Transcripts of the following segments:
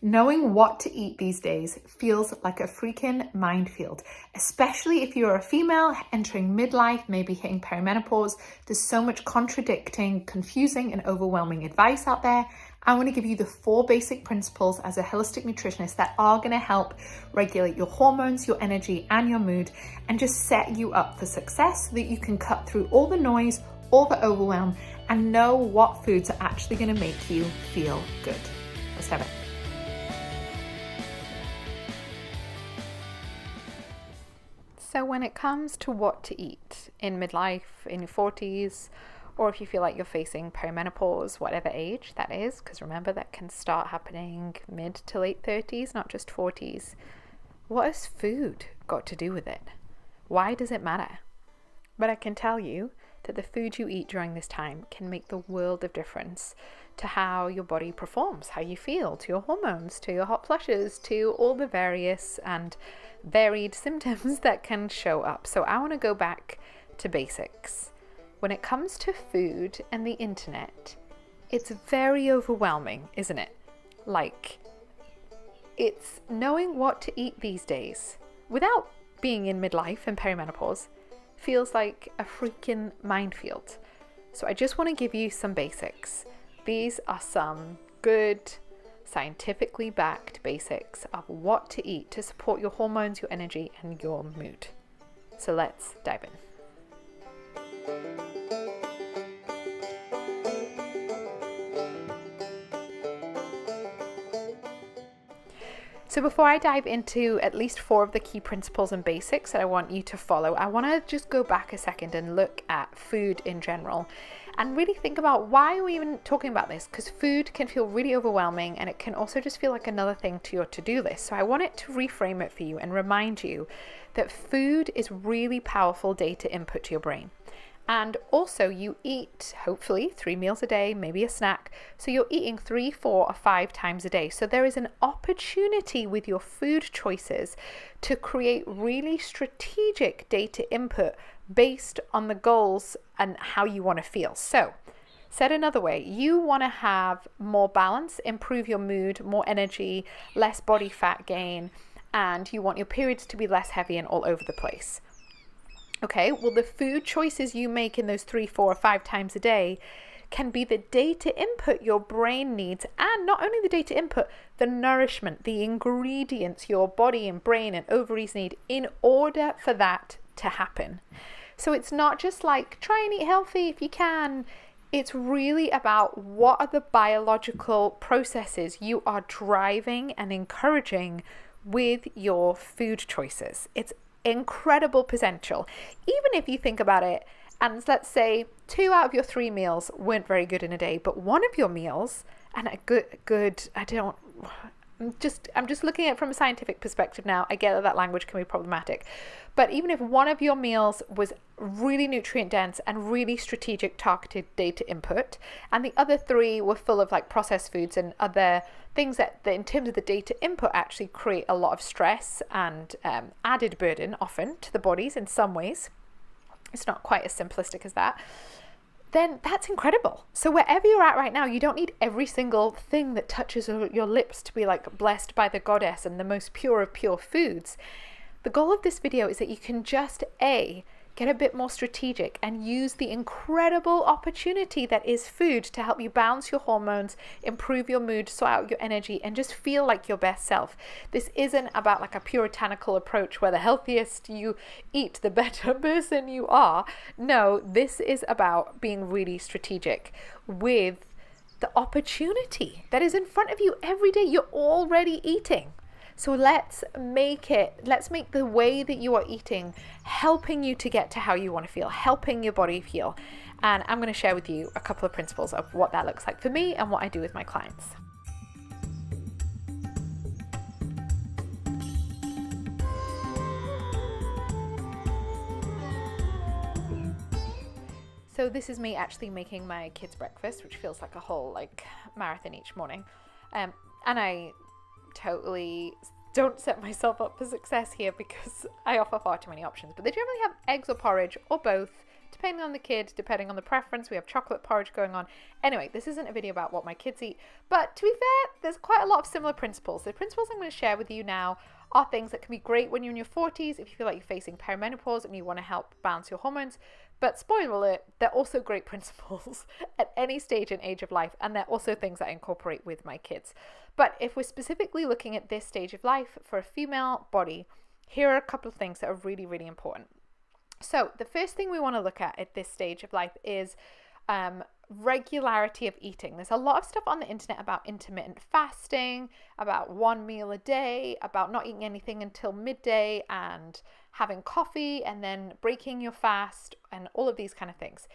Knowing what to eat these days feels like a freaking minefield, especially if you're a female entering midlife, maybe hitting perimenopause. There's so much contradicting, confusing, and overwhelming advice out there. I want to give you the 4 basic principles as a holistic nutritionist that are going to help regulate your hormones, your energy, and your mood, and just set you up for success so that you can cut through all the noise, all the overwhelm, and know what foods are actually going to make you feel good. Let's have it. So when it comes to what to eat in midlife, in your 40s, or if you feel like you're facing perimenopause, whatever age that is, because remember that can start happening mid to late 30s, not just 40s. What has food got to do with it? Why does it matter? But I can tell you that the food you eat during this time can make the world of difference to how your body performs, how you feel, to your hormones, to your hot flushes, to all the various and varied symptoms that can show up. So I want to go back to basics. When it comes to food and the internet, it's very overwhelming, isn't it? Like, it's knowing what to eat these days without being in midlife and perimenopause feels like a freaking minefield. So I just want to give you some basics. These are some good, scientifically backed basics of what to eat to support your hormones, your energy, and your mood. So let's dive in. So before I dive into at least 4 of the key principles and basics that I want you to follow, I want to just go back a second and look at food in general and really think about why are we even talking about this, because food can feel really overwhelming and it can also just feel like another thing to your to-do list. So I wanted to reframe it for you and remind you that food is really powerful data input to your brain. And also you eat, hopefully, 3 meals a day, maybe a snack. So you're eating 3, 4, or 5 times a day. So there is an opportunity with your food choices to create really strategic data input based on the goals and how you want to feel. So said another way, you want to have more balance, improve your mood, more energy, less body fat gain, and you want your periods to be less heavy and all over the place. Okay, well, the food choices you make in those 3, 4, or 5 times a day can be the data input your brain needs, and not only the data input, the nourishment, the ingredients your body and brain and ovaries need in order for that to happen. So it's not just like try and eat healthy if you can. It's really about what are the biological processes you are driving and encouraging with your food choices. It's incredible potential. Even if you think about it, and let's say 2 out of your 3 meals weren't very good in a day, but one of your meals, and a good, I'm just looking at it from a scientific perspective now. I get that language can be problematic, but even if one of your meals was really nutrient dense and really strategic targeted data input, and the other 3 were full of like processed foods and other things that in terms of the data input actually create a lot of stress and added burden often to the bodies in some ways. It's not quite as simplistic as that. Then that's incredible. So wherever you're at right now, you don't need every single thing that touches your lips to be like blessed by the goddess and the most pure of pure foods. The goal of this video is that you can just get a bit more strategic and use the incredible opportunity that is food to help you balance your hormones, improve your mood, sort out your energy, and just feel like your best self. This isn't about like a puritanical approach where the healthiest you eat, the better person you are. No, this is about being really strategic with the opportunity that is in front of you every day. You're already eating. So let's make the way that you are eating helping you to get to how you want to feel, helping your body feel. And I'm going to share with you a couple of principles of what that looks like for me and what I do with my clients. So this is me actually making my kids' breakfast, which feels like a whole like marathon each morning. And I totally don't set myself up for success here because I offer far too many options, but they generally have eggs or porridge or both, depending on the kid, depending on the preference. We have chocolate porridge going on. Anyway, this isn't a video about what my kids eat, but to be fair, there's quite a lot of similar principles. The principles I'm going to share with you now are things that can be great when you're in your 40s if you feel like you're facing perimenopause and you want to help balance your hormones. But spoiler alert, they're also great principles at any stage and age of life, and they're also things that I incorporate with my kids. But if we're specifically looking at this stage of life for a female body, here are a couple of things that are really, really important. So the first thing we want to look at this stage of life is regularity of eating. There's a lot of stuff on the internet about intermittent fasting, about one meal a day, about not eating anything until midday and having coffee and then breaking your fast and all of these kind of things.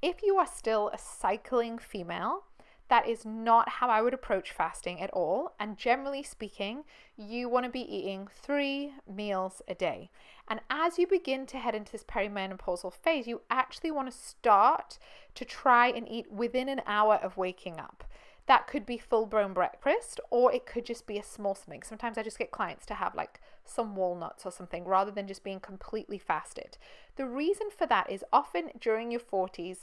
If you are still a cycling female, that is not how I would approach fasting at all. And generally speaking, you want to be eating 3 meals a day. And as you begin to head into this perimenopausal phase, you actually want to start to try and eat within an hour of waking up. That could be full-blown breakfast, or it could just be a small something. Sometimes I just get clients to have like some walnuts or something rather than just being completely fasted. The reason for that is often during your 40s,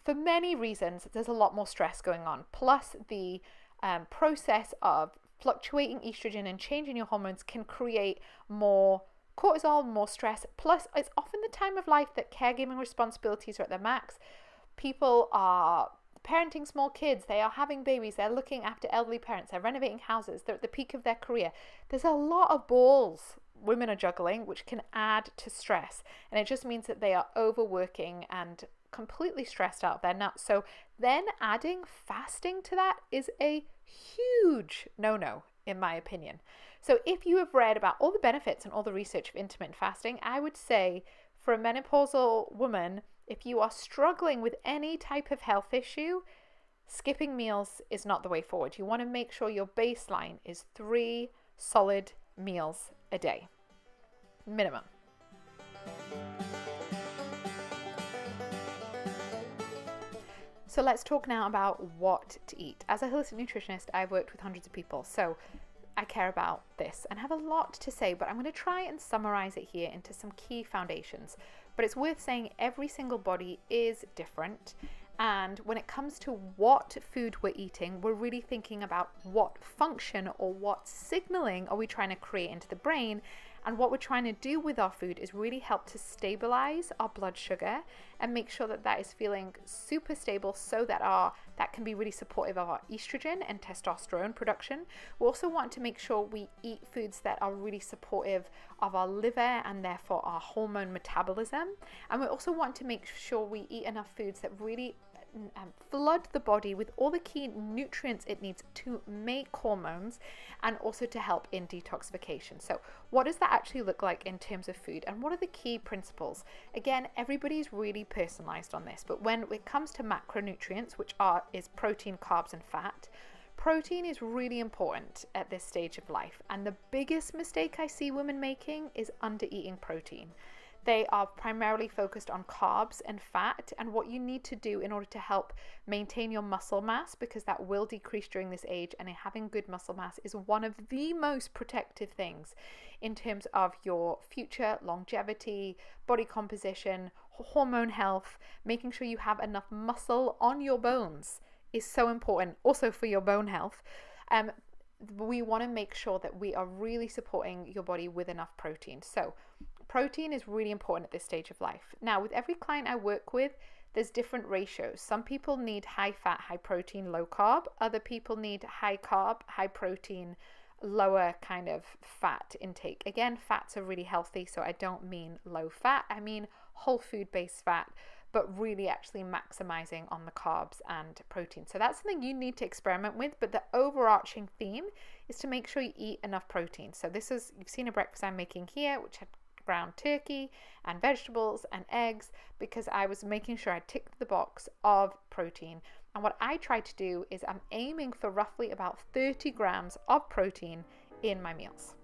for many reasons, there's a lot more stress going on. Plus the process of fluctuating estrogen and changing your hormones can create more cortisol, more stress. Plus it's often the time of life that caregiving responsibilities are at their max. People are parenting small kids, they are having babies, they're looking after elderly parents, they're renovating houses, they're at the peak of their career. There's a lot of balls women are juggling, which can add to stress. And it just means that they are overworking and completely stressed out of their nuts. So then adding fasting to that is a huge no-no, in my opinion. So if you have read about all the benefits and all the research of intermittent fasting, I would say for a menopausal woman, if you are struggling with any type of health issue, skipping meals is not the way forward. You want to make sure your baseline is 3 solid meals a day, minimum. So let's talk now about what to eat. As a holistic nutritionist, I've worked with hundreds of people, so I care about this and have a lot to say, but I'm going to try and summarize it here into some key foundations. But it's worth saying every single body is different. And when it comes to what food we're eating, we're really thinking about what function or what signaling are we trying to create into the brain. And what we're trying to do with our food is really help to stabilize our blood sugar and make sure that that is feeling super stable so that that can be really supportive of our estrogen and testosterone production. We also want to make sure we eat foods that are really supportive of our liver and therefore our hormone metabolism. And we also want to make sure we eat enough foods that really flood the body with all the key nutrients it needs to make hormones and also to help in detoxification. So what does that actually look like in terms of food, and what are the key principles? Again, everybody's really personalized on this, but when it comes to macronutrients, which is protein, carbs and fat, protein is really important at this stage of life. And the biggest mistake I see women making is under eating protein. They are primarily focused on carbs and fat, and what you need to do in order to help maintain your muscle mass, because that will decrease during this age, and having good muscle mass is one of the most protective things in terms of your future longevity, body composition, hormone health. Making sure you have enough muscle on your bones is so important, also for your bone health. We want to make sure that we are really supporting your body with enough protein. So protein is really important at this stage of life. Now, with every client I work with, there's different ratios. Some people need high fat, high protein, low carb. Other people need high carb, high protein, lower kind of fat intake. Again, fats are really healthy, so I don't mean low fat, I mean whole food based fat, but really actually maximizing on the carbs and protein. So that's something you need to experiment with, but the overarching theme is to make sure you eat enough protein. So you've seen a breakfast I'm making here, which had ground turkey and vegetables and eggs, because I was making sure I ticked the box of protein. And what I try to do is I'm aiming for roughly about 30 grams of protein in my meals.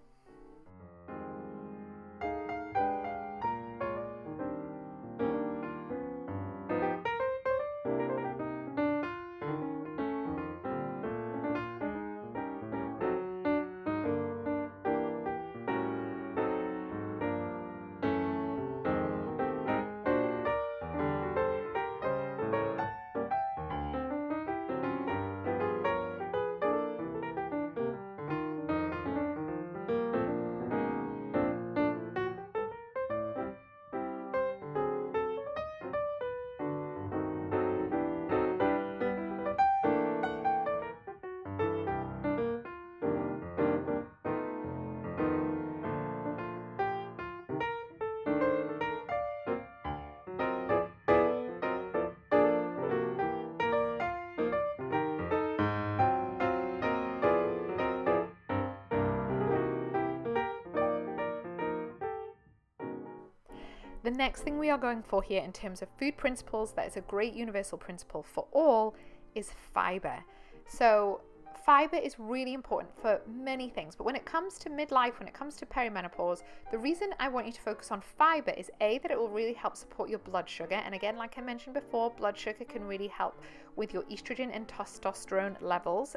the next thing we are going for here in terms of food principles, that is a great universal principle for all, is fiber. So fiber is really important for many things, but when it comes to midlife, when it comes to perimenopause, the reason I want you to focus on fiber is A, that it will really help support your blood sugar. And again, like I mentioned before, blood sugar can really help with your estrogen and testosterone levels,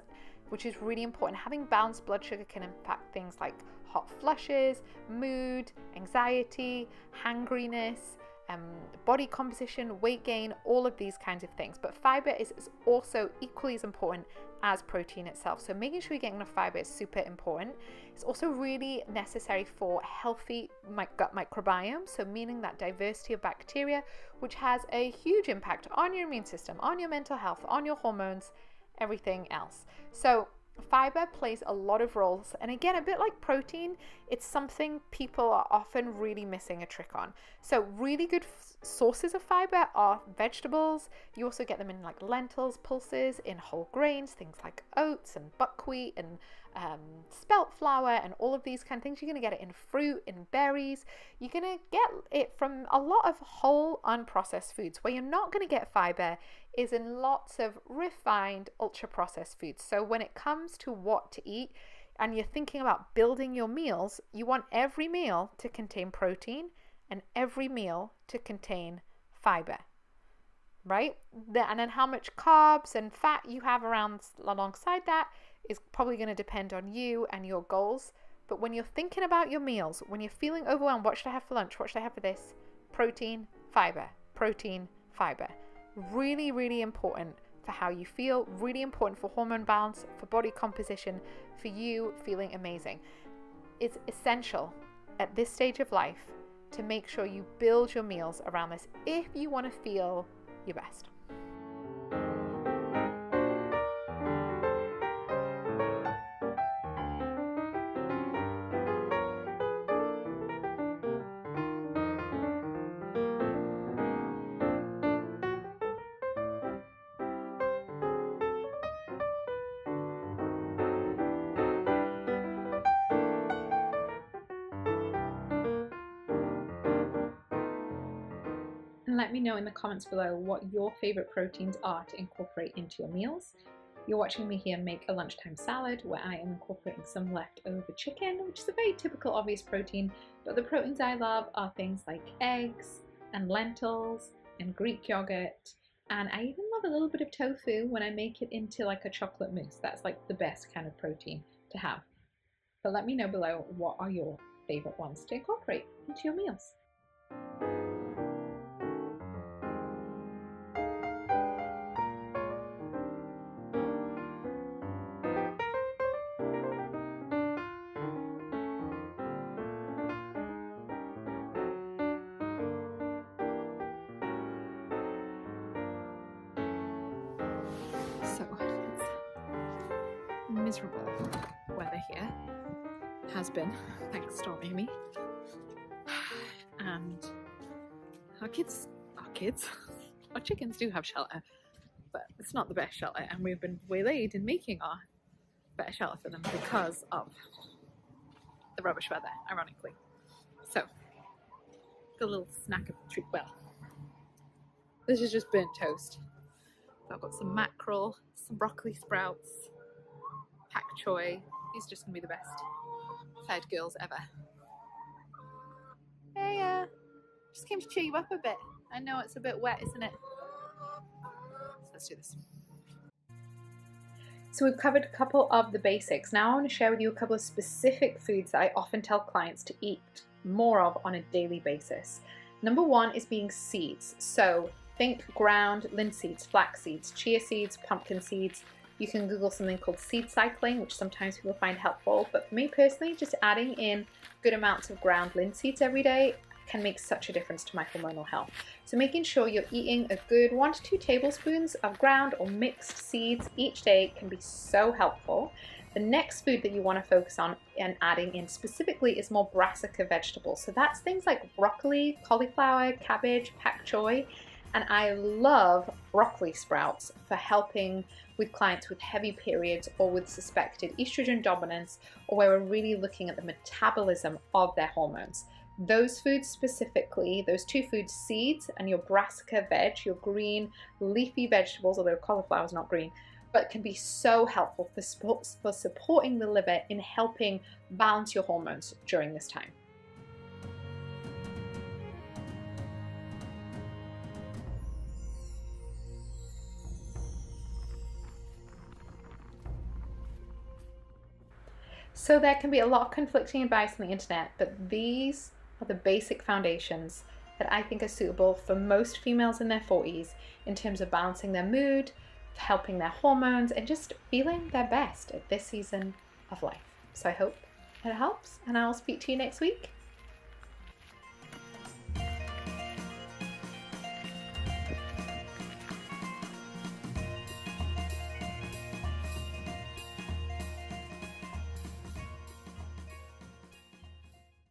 which is really important. Having balanced blood sugar can impact things like hot flushes, mood, anxiety, hangriness, body composition, weight gain, all of these kinds of things. But fiber is also equally as important as protein itself. So making sure you're getting enough fiber is super important. It's also really necessary for healthy gut microbiome, so meaning that diversity of bacteria, which has a huge impact on your immune system, on your mental health, on your hormones, everything else. So fiber plays a lot of roles, and again, a bit like protein, it's something people are often really missing a trick on. So really good sources of fiber are vegetables. You also get them in like lentils, pulses, in whole grains, things like oats and buckwheat and spelt flour and all of these kind of things. You're going to get it in fruit, in berries. You're going to get it from a lot of whole unprocessed foods. Where you're not going to get fiber is in lots of refined ultra processed foods. So when it comes to what to eat and you're thinking about building your meals, you want every meal to contain protein and every meal to contain fiber, right? And then how much carbs and fat you have alongside that is probably going to depend on you and your goals. But when you're thinking about your meals, when you're feeling overwhelmed, what should I have for lunch? What should I have for this? Protein, fiber, protein, fiber. Really, really important for how you feel, really important for hormone balance, for body composition, for you feeling amazing. It's essential at this stage of life to make sure you build your meals around this if you want to feel your best. And let me know in the comments below what your favorite proteins are to incorporate into your meals. You're watching me here make a lunchtime salad where I am incorporating some leftover chicken, which is a very typical obvious protein, but the proteins I love are things like eggs and lentils and Greek yogurt, and I even love a little bit of tofu when I make it into like a chocolate mousse. That's like the best kind of protein to have. But let me know below, what are your favorite ones to incorporate into your meals? So it's miserable weather here, has been, thanks Stormy me. And our chickens do have shelter, but it's not the best shelter, and we've been waylaid in making our better shelter for them because of the rubbish weather, ironically. So, got a little snack of treat. Well, this is just burnt toast. I've got some mackerel, some broccoli sprouts, pak choy. These are just gonna be the best fed girls ever. Hey, just came to cheer you up a bit. I know it's a bit wet, isn't it? So let's do this. So we've covered a couple of the basics. Now I want to share with you a couple of specific foods that I often tell clients to eat more of on a daily basis. Number one is being seeds. So think ground linseeds, flax seeds, chia seeds, pumpkin seeds. You can Google something called seed cycling, which sometimes people find helpful. But for me personally, just adding in good amounts of ground linseeds every day can make such a difference to my hormonal health. So making sure you're eating a good 1 to 2 tablespoons of ground or mixed seeds each day can be so helpful. The next food that you want to focus on and adding in specifically is more brassica vegetables. So that's things like broccoli, cauliflower, cabbage, pak choy. And I love broccoli sprouts for helping with clients with heavy periods or with suspected estrogen dominance, or where we're really looking at the metabolism of their hormones. Those foods specifically, those two foods, seeds and your brassica veg, your green leafy vegetables, although cauliflower is not green, but can be so helpful for supporting the liver in helping balance your hormones during this time. So there can be a lot of conflicting advice on the internet, but these are the basic foundations that I think are suitable for most females in their 40s in terms of balancing their mood, helping their hormones, and just feeling their best at this season of life. So I hope it helps, and I'll speak to you next week.